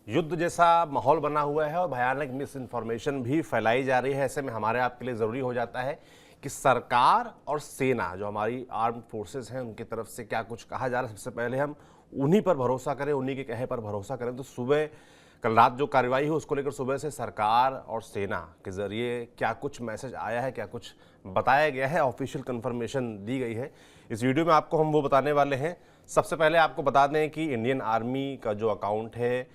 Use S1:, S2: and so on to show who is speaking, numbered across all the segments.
S1: युद्ध जैसा माहौल बना हुआ है और भयानक मिस इन्फॉर्मेशन भी फैलाई जा रही है। ऐसे में हमारे आपके लिए ज़रूरी हो जाता है कि सरकार और सेना, जो हमारी आर्म फोर्सेस हैं, उनकी तरफ से क्या कुछ कहा जा रहा है, सबसे पहले हम उन्हीं पर भरोसा करें, उन्हीं के कहे पर भरोसा करें। तो सुबह कल रात जो कार्रवाई हुई उसको लेकर सुबह से सरकार और सेना के जरिए क्या कुछ मैसेज आया है, क्या कुछ बताया गया है, ऑफिशियल कंफर्मेशन दी गई है, इस वीडियो में आपको हम वो बताने वाले हैं। सबसे पहले आपको बता दें कि इंडियन आर्मी का जो अकाउंट है,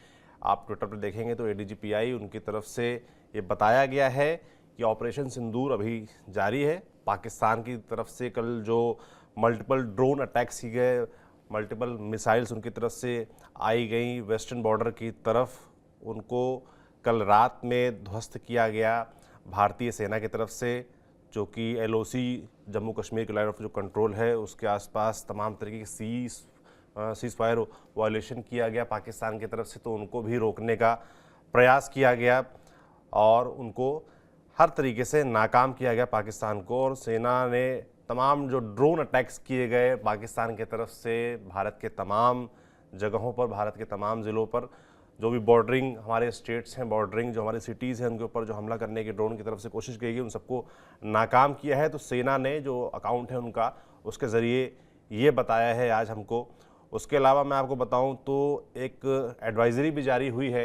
S1: आप ट्विटर पर देखेंगे तो एडीजीपीआई उनकी तरफ से ये बताया गया है कि ऑपरेशन सिंदूर अभी जारी है। पाकिस्तान की तरफ से कल जो मल्टीपल ड्रोन अटैक्स किए गए, मल्टीपल मिसाइल्स उनकी तरफ से आई गई वेस्टर्न बॉर्डर की तरफ, उनको कल रात में ध्वस्त किया गया भारतीय सेना की तरफ से, जो कि एलओसी जम्मू कश्मीर की लाइन ऑफ जो कंट्रोल है उसके आसपास तमाम तरीके की सीज फायर वायलेशन किया गया पाकिस्तान की तरफ से, तो उनको भी रोकने का प्रयास किया गया और उनको हर तरीके से नाकाम किया गया पाकिस्तान को। और सेना ने तमाम जो ड्रोन अटैक्स किए गए पाकिस्तान की तरफ से भारत के तमाम जगहों पर, भारत के तमाम ज़िलों पर, जो भी बॉर्डरिंग हमारे स्टेट्स हैं, बॉर्डरिंग जो हमारी सिटीज़ हैं, उनके ऊपर जो हमला करने की ड्रोन की तरफ से कोशिश की गई, उन सबको नाकाम किया है। तो सेना ने जो अकाउंट है उनका, उसके ज़रिए ये बताया है आज हमको। उसके अलावा मैं आपको बताऊं तो एक एडवाइज़री भी जारी हुई है,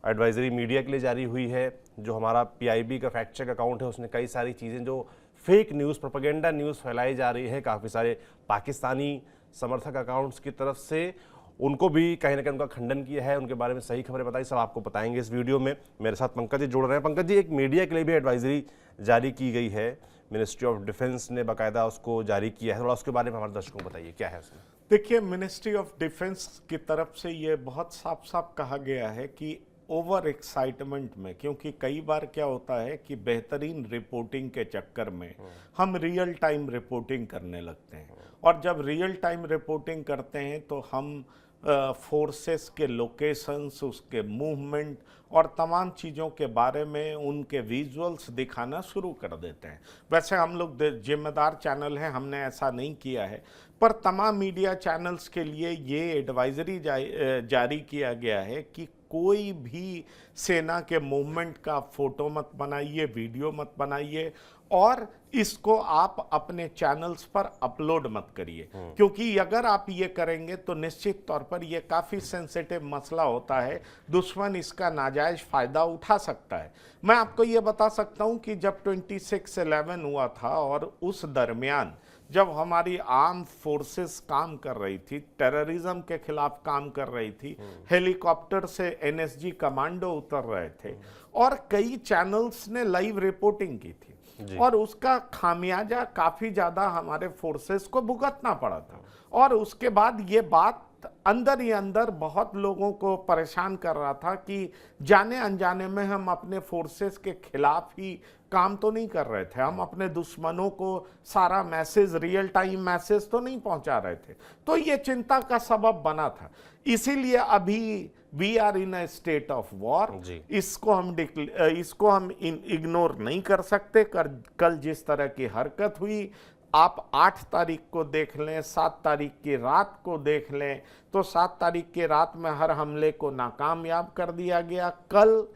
S1: एडवाइज़री मीडिया के लिए जारी हुई है। जो हमारा पीआईबी का फैक्ट चेक अकाउंट है, उसने कई सारी चीज़ें जो फेक न्यूज़, प्रोपेगेंडा न्यूज़ फैलाई जा रही है काफ़ी सारे पाकिस्तानी समर्थक अकाउंट्स की तरफ से, उनको भी कहीं ना कहीं उनका खंडन किया है, उनके बारे में सही खबरें बताई, सब आपको बताएंगे इस वीडियो में। मेरे साथ पंकज जी जुड़ रहे हैं। पंकज जी, एक मीडिया के लिए भी एडवाइजरी जारी की गई है, मिनिस्ट्री ऑफ डिफेंस ने बाकायदा उसको जारी किया है, थोड़ा उसके बारे में हमारे दर्शकों को बताइए क्या है उसमें।
S2: देखिए, मिनिस्ट्री ऑफ डिफेंस की तरफ से ये बहुत साफ साफ कहा गया है कि ओवर एक्साइटमेंट में, क्योंकि कई बार क्या होता है कि बेहतरीन रिपोर्टिंग के चक्कर में हम रियल टाइम रिपोर्टिंग करने लगते हैं, और जब रियल टाइम रिपोर्टिंग करते हैं तो हम फोर्सेस के लोकेशंस, उसके मूवमेंट और तमाम चीज़ों के बारे में उनके विजुअल्स दिखाना शुरू कर देते हैं। वैसे हम लोग जिम्मेदार चैनल हैं, हमने ऐसा नहीं किया है, पर तमाम मीडिया चैनल्स के लिए ये एडवाइजरी जारी किया गया है कि कोई भी सेना के मूवमेंट का फोटो मत बनाइए, वीडियो मत बनाइए, और इसको आप अपने चैनल्स पर अपलोड मत करिए, क्योंकि अगर आप ये करेंगे तो निश्चित तौर पर ये काफ़ी सेंसिटिव मसला होता है, दुश्मन इसका नाजायज फ़ायदा उठा सकता है। मैं आपको ये बता सकता हूँ कि जब 26/11 हुआ था और उस दरमियान जब हमारी आर्म फोर्सेस काम कर रही थी, टेररिज्म के खिलाफ काम कर रही थी, हेलीकॉप्टर से एनएसजी कमांडो उतर रहे थे और कई चैनल्स ने लाइव रिपोर्टिंग की थी, और उसका खामियाजा काफ़ी ज़्यादा हमारे फोर्सेस को भुगतना पड़ा था। और उसके बाद ये बात अंदर ही अंदर बहुत लोगों को परेशान कर रहा था कि जाने अनजाने में हम अपने फोर्सेस के खिलाफ ही काम तो नहीं कर रहे थे, हम अपने दुश्मनों को सारा मैसेज, रियल टाइम मैसेज तो नहीं पहुंचा रहे थे। तो ये चिंता का सबब बना था। इसीलिए अभी we are in a state of war, इसको हम इग्नोर नहीं कर सकते। कल जिस तरह की हरकत हुई, आप 8 तारीख को देख लें, 7 तारीख की रात को देख लें, तो 7 तारीख की रात में हर हमले को नाकामयाब कर दिया गया, कल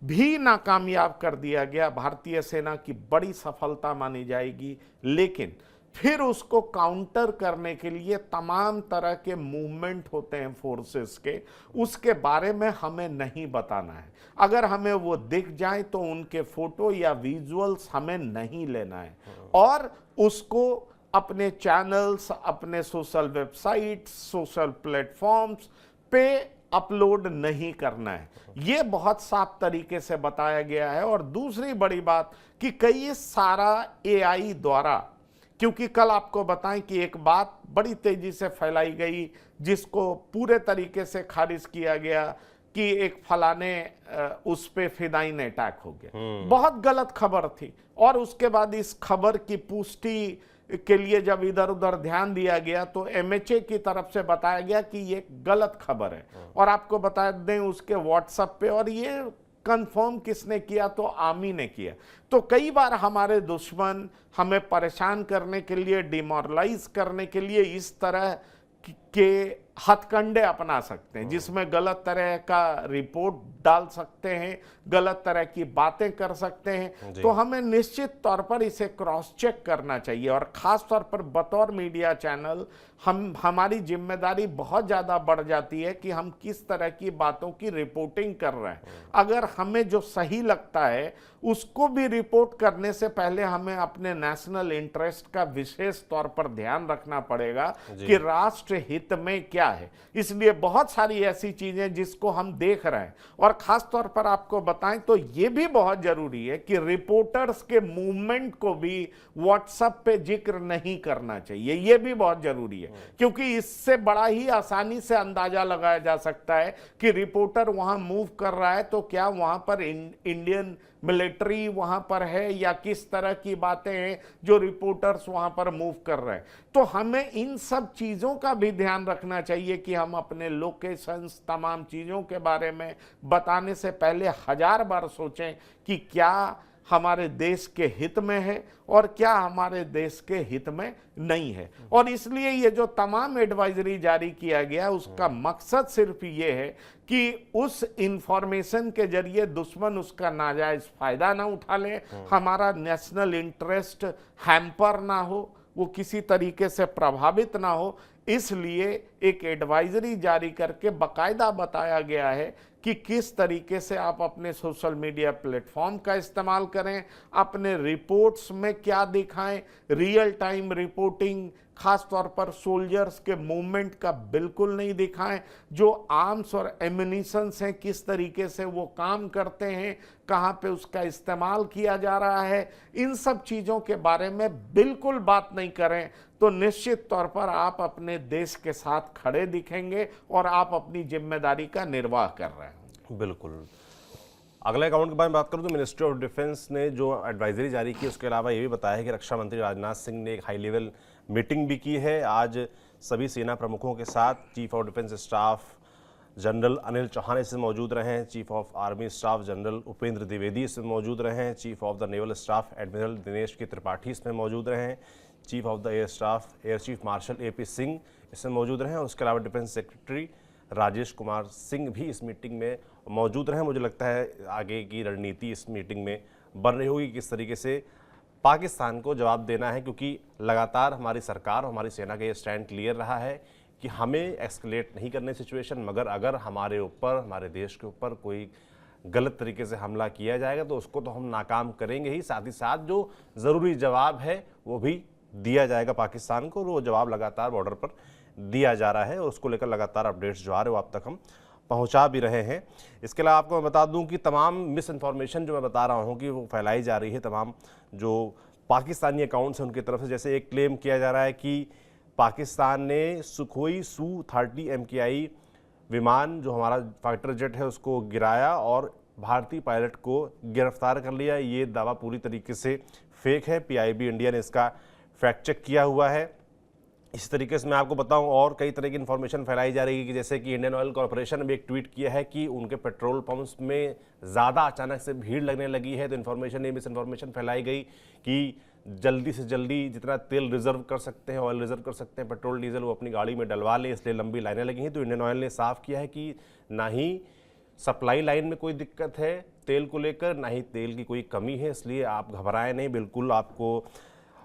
S2: भी नाकामयाब कर दिया गया। भारतीय सेना की बड़ी सफलता मानी जाएगी, लेकिन फिर उसको काउंटर करने के लिए तमाम तरह के मूवमेंट होते हैं फोर्सेस के, उसके बारे में हमें नहीं बताना है। अगर हमें वो दिख जाए तो उनके फोटो या विजुअल्स हमें नहीं लेना है, और उसको अपने चैनल्स, अपने सोशल वेबसाइट्स, सोशल प्लेटफॉर्म्स पे अपलोड नहीं करना है। ये बहुत साफ तरीके से बताया गया है। और दूसरी बड़ी बात कि कई सारा एआई द्वारा, क्योंकि कल आपको बताएं कि एक बात बड़ी तेजी से फैलाई गई जिसको पूरे तरीके से खारिज किया गया कि एक फलाने उस पे फिदाइन अटैक हो गया, बहुत गलत खबर थी। और उसके बाद इस खबर की पुष्टि के लिए जब इधर उधर ध्यान दिया गया तो एमएचए की तरफ से बताया गया कि ये गलत खबर है, और आपको बता दें उसके व्हाट्सएप पे, और ये कंफर्म किसने किया, तो आर्मी ने किया। तो कई बार हमारे दुश्मन हमें परेशान करने के लिए, डिमोरलाइज करने के लिए इस तरह के हथकंडे अपना सकते हैं, जिसमें गलत तरह का रिपोर्ट डाल सकते हैं, गलत तरह की बातें कर सकते हैं। तो हमें निश्चित तौर पर इसे क्रॉस चेक करना चाहिए, और खास तौर पर बतौर मीडिया चैनल हमारी जिम्मेदारी बहुत ज़्यादा बढ़ जाती है कि हम किस तरह की बातों की रिपोर्टिंग कर रहे हैं। अगर हमें जो सही लगता है उसको भी रिपोर्ट करने से पहले हमें अपने नेशनल इंटरेस्ट का विशेष तौर पर ध्यान रखना पड़ेगा कि राष्ट्र हित में क्या है। इसलिए बहुत सारी ऐसी चीजें जिसको हम देख रहे हैं, और खास तौर पर आपको बताएं तो ये भी बहुत जरूरी है कि रिपोर्टर्स के मूवमेंट को भी व्हाट्सएप पे जिक्र नहीं करना चाहिए। ये भी बहुत जरूरी है, क्योंकि इससे बड़ा ही आसानी से अंदाजा लगाया जा सकता है कि रिपोर्टर वहां मूव कर रहा है तो क्या वहां पर इंडियन मिलिट्री वहां पर है, या किस तरह की बातें हैं जो रिपोर्टर्स वहां पर मूव कर रहे हैं। तो हमें इन सब चीजों का भी ध्यान रखना चाहिए कि हम अपने लोकेशंस, तमाम चीजों के बारे में बताने से पहले 1000 बार सोचें कि क्या हमारे देश के हित में है और क्या हमारे देश के हित में नहीं है। और इसलिए ये जो तमाम एडवाइजरी जारी किया गया उसका मकसद सिर्फ ये है कि उस इंफॉर्मेशन के जरिए दुश्मन उसका नाजायज फायदा ना उठा ले, हमारा नेशनल इंटरेस्ट हैम्पर ना हो, वो किसी तरीके से प्रभावित ना हो। इसलिए एक एडवाइजरी जारी करके बकायदा बताया गया है कि किस तरीके से आप अपने सोशल मीडिया प्लेटफॉर्म का इस्तेमाल करें, अपने रिपोर्ट्स में क्या दिखाएं, रियल टाइम रिपोर्टिंग, खास तौर पर सोल्जर्स के मूवमेंट का बिल्कुल नहीं दिखाएं, जो आर्म्स और एम्युनिशंस हैं किस तरीके से वो काम करते हैं, कहां पे उसका इस्तेमाल किया जा रहा है, इन सब चीज़ों के बारे में बिल्कुल बात नहीं करें तो निश्चित तौर पर आप अपने देश के साथ खड़े दिखेंगे और आप अपनी जिम्मेदारी का निर्वाह कर रहे हैं।
S1: बिल्कुल। अगले अकाउंट के बारे में बात करूं तो मिनिस्ट्री ऑफ डिफेंस ने जो एडवाइजरी जारी की उसके अलावा ये भी बताया है कि रक्षा मंत्री राजनाथ सिंह ने एक हाई लेवल मीटिंग भी की है आज सभी सेना प्रमुखों के साथ। Chief of defence staff general Anil Chauhan इसमें मौजूद रहे हैं, chief of army staff general Upendra Dwivedi इसमें मौजूद रहे हैं, chief of the naval staff admiral Dinesh K Tripathi इसमें मौजूद रहे हैं, chief of the air staff air chief marshal AP Singh इसमें मौजूद रहे हैं, और उसके अलावा डिफेंस सेक्रेटरी राजेश कुमार सिंह भी इस मीटिंग में मौजूद रहे। मुझे लगता है आगे की रणनीति इस मीटिंग में बन रही होगी, किस तरीके से पाकिस्तान को जवाब देना है, क्योंकि लगातार हमारी सरकार और हमारी सेना का ये स्टैंड क्लियर रहा है कि हमें एक्सकलेट नहीं करने सिचुएशन, मगर अगर हमारे ऊपर, हमारे देश के ऊपर कोई गलत तरीके से हमला किया जाएगा तो उसको तो हम नाकाम करेंगे ही, साथ ही साथ जो ज़रूरी जवाब है वो भी दिया जाएगा पाकिस्तान को। और वो जवाब लगातार बॉर्डर पर दिया जा रहा है और उसको लेकर लगातार अपडेट्स जो आ रहे हैं वो अब तक हम पहुंचा भी रहे हैं। इसके अलावा आपको मैं बता दूं कि तमाम मिस इन्फॉर्मेशन जो मैं बता रहा हूं कि वो फैलाई जा रही है तमाम जो पाकिस्तानी अकाउंट्स हैं उनकी तरफ से। जैसे एक क्लेम किया जा रहा है कि पाकिस्तान ने सुखोई Su-30 MKI विमान जो हमारा फाइटर जेट है उसको गिराया और भारतीय पायलट को गिरफ्तार कर लिया। ये दावा पूरी तरीके से फेक है। PIB इंडिया ने इसका फैक्ट चेक किया हुआ है। इस तरीके से मैं आपको बताऊं और कई तरह की इन्फॉर्मेशन फैलाई जा रही है कि जैसे कि इंडियन ऑयल कॉरपोरेशन ने भी एक ट्वीट किया है कि उनके पेट्रोल पंप्स में ज़्यादा अचानक से भीड़ लगने लगी है। तो इन्फॉर्मेशन ये मिस इन्फॉर्मेशन फैलाई गई कि जल्दी से जल्दी जितना तेल रिजर्व कर सकते हैं, ऑयल रिजर्व कर सकते हैं, पेट्रोल डीजल वो अपनी गाड़ी में डलवा लें, इसलिए लंबी लाइनें लगी हैं। तो इंडियन ऑयल ने साफ किया है कि ना ही सप्लाई लाइन में कोई दिक्कत है तेल को लेकर, ना ही तेल की कोई कमी है, इसलिए आप घबराएं नहीं बिल्कुल आपको।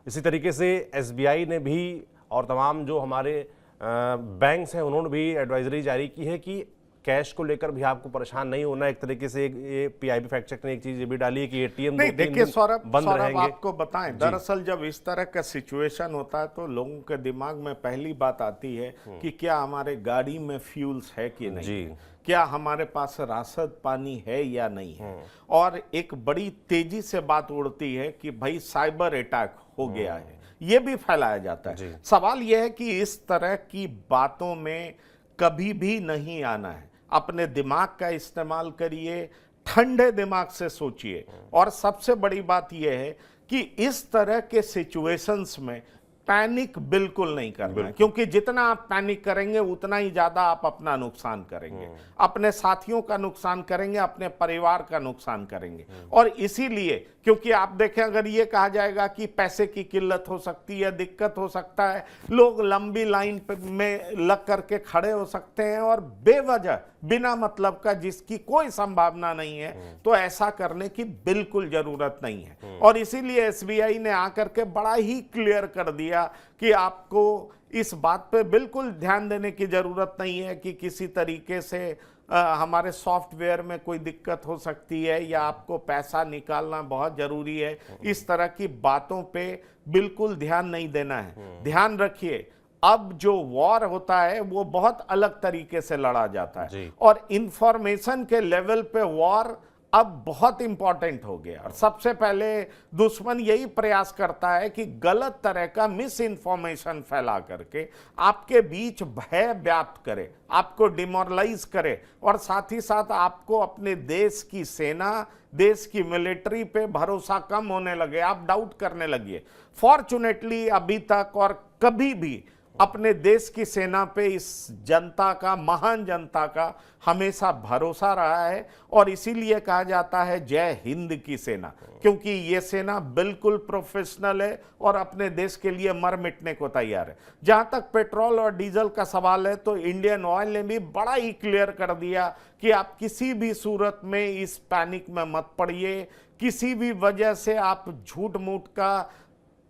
S1: इसी तरीके से SBI ने भी और तमाम जो हमारे बैंक्स हैं उन्होंने भी एडवाइजरी जारी की है कि कैश को लेकर भी आपको परेशान नहीं होना। एक तरीके से ये PIB फैक्ट चेक ने एक चीज ये भी डाली है कि ATM
S2: नहीं, देखिए सौरभ
S1: बंद रहेंगे।
S2: आपको बताएं, दरअसल जब इस तरह का सिचुएशन होता है तो लोगों के दिमाग में पहली बात आती है कि क्या हमारे गाड़ी में फ्यूल्स है कि नहीं
S1: जी।
S2: क्या हमारे पास रासद पानी है या नहीं है। और एक बड़ी तेजी से बात उड़ती है कि भाई साइबर अटैक हो गया है, ये भी फैलाया जाता है। सवाल यह है कि इस तरह की बातों में कभी भी नहीं आना है। अपने दिमाग का इस्तेमाल करिए, ठंडे दिमाग से सोचिए। और सबसे बड़ी बात यह है कि इस तरह के सिचुएशंस में पैनिक बिल्कुल नहीं करना है, क्योंकि जितना आप पैनिक करेंगे उतना ही ज्यादा आप अपना नुकसान करेंगे, अपने साथियों का नुकसान करेंगे, अपने परिवार का नुकसान करेंगे। और इसीलिए क्योंकि आप देखें, अगर ये कहा जाएगा कि पैसे की किल्लत हो सकती है, दिक्कत हो सकता है, लोग लंबी लाइन में लग करके खड़े हो सकते हैं और बेवजह बिना मतलब का जिसकी कोई संभावना नहीं है, तो ऐसा करने की बिल्कुल जरूरत नहीं है। और इसीलिए एसबीआई ने आकर के बड़ा ही क्लियर कर दिया कि आपको इस बात पे बिल्कुल ध्यान देने की जरूरत नहीं है कि किसी तरीके से हमारे सॉफ्टवेयर में कोई दिक्कत हो सकती है या आपको पैसा निकालना बहुत जरूरी है, इस तरह की बातों पे बिल्कुल ध्यान नहीं देना है। ध्यान रखिए, अब जो वॉर होता है वो बहुत अलग तरीके से लड़ा जाता है और इंफॉर्मेशन के लेवल पे वॉर अब बहुत इंपॉर्टेंट हो गया। और सबसे पहले दुश्मन यही प्रयास करता है कि गलत तरह का मिस इंफॉर्मेशन फैला करके आपके बीच भय व्याप्त करे, आपको डिमोरलाइज करे और साथ ही साथ आपको अपने देश की सेना, देश की मिलिट्री पे भरोसा कम होने लगे, आप डाउट करने लगिए। फॉर्चुनेटली अभी तक और कभी भी अपने देश की सेना पे इस जनता का, महान जनता का हमेशा भरोसा रहा है और इसीलिए कहा जाता है जय हिंद की सेना, क्योंकि ये सेना बिल्कुल प्रोफेशनल है और अपने देश के लिए मर मिटने को तैयार है। जहां तक पेट्रोल और डीजल का सवाल है, तो इंडियन ऑयल ने भी बड़ा ही क्लियर कर दिया कि आप किसी भी सूरत में इस पैनिक में मत पड़िए, किसी भी वजह से आप झूठ मूठ का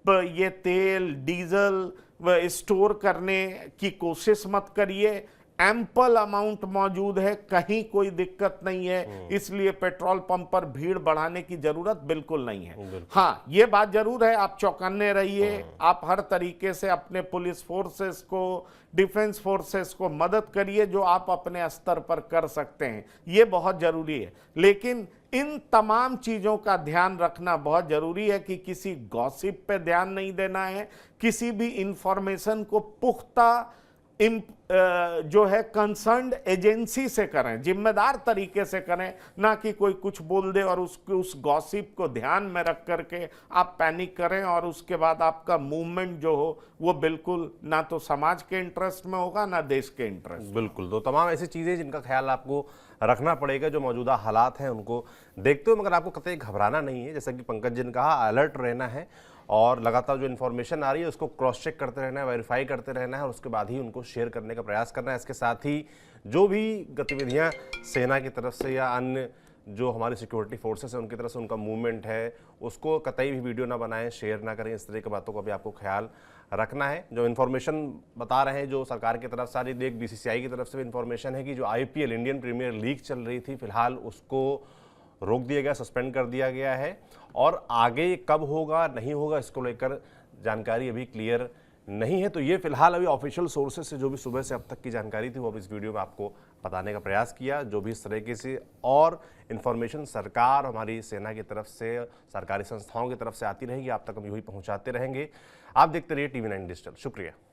S2: ये तेल डीजल स्टोर करने की कोशिश मत करिए। एम्पल अमाउंट मौजूद है, कहीं कोई दिक्कत नहीं है, इसलिए पेट्रोल पंप पर भीड़ बढ़ाने की जरूरत बिल्कुल नहीं है। हाँ, ये बात जरूर है, आप चौकन्ने रहिए, आप हर तरीके से अपने पुलिस फोर्सेस को, डिफेंस फोर्सेस को मदद करिए जो आप अपने स्तर पर कर सकते हैं, ये बहुत जरूरी है। लेकिन इन तमाम चीजों का ध्यान रखना बहुत जरूरी है कि किसी गॉसिप पे ध्यान नहीं देना है, किसी भी इंफॉर्मेशन को पुख्ता जो है कंसर्न्ड एजेंसी से करें, जिम्मेदार तरीके से करें, ना कि कोई कुछ बोल दे और उस गॉसिप को ध्यान में रख करके आप पैनिक करें और उसके बाद आपका मूवमेंट जो हो वो बिल्कुल ना तो समाज के इंटरेस्ट में होगा ना देश के इंटरेस्ट।
S1: बिल्कुल, तो तमाम ऐसी चीज़ें जिनका ख्याल आपको रखना पड़ेगा जो मौजूदा हालात हैं उनको देखते हुए, मगर आपको कतई घबराना नहीं है। जैसा कि पंकज जी ने कहा, अलर्ट रहना है और लगातार जो इन्फॉर्मेशन आ रही है उसको क्रॉस चेक करते रहना है, वेरीफाई करते रहना है और उसके बाद ही उनको शेयर करने का प्रयास करना है। इसके साथ ही जो भी गतिविधियां सेना की तरफ से या अन्य जो हमारी सिक्योरिटी फोर्सेस हैं उनकी तरफ से उनका मूवमेंट है, उसको कतई भी वीडियो ना बनाएं, शेयर ना करें, इस तरह की बातों का भी आपको ख्याल रखना है। जो इन्फॉर्मेशन बता रहे हैं जो सरकार की तरफ से, एक बीसीसीआई की तरफ से भी इन्फॉर्मेशन है कि जो आईपीएल इंडियन प्रीमियर लीग चल रही थी, फिलहाल उसको रोक दिया गया, सस्पेंड कर दिया गया है और आगे कब होगा नहीं होगा इसको लेकर जानकारी अभी क्लियर नहीं है। तो ये फिलहाल अभी ऑफिशियल सोर्सेज से जो भी सुबह से अब तक की जानकारी थी वो अब इस वीडियो में आपको बताने का प्रयास किया। जो भी इस तरीके से और इन्फॉर्मेशन सरकार, हमारी सेना की तरफ से, सरकारी संस्थाओं की तरफ से आती रहेगी, आप तक हम यही पहुंचाते रहेंगे। आप देखते रहिए TV9 डिजिटल। शुक्रिया।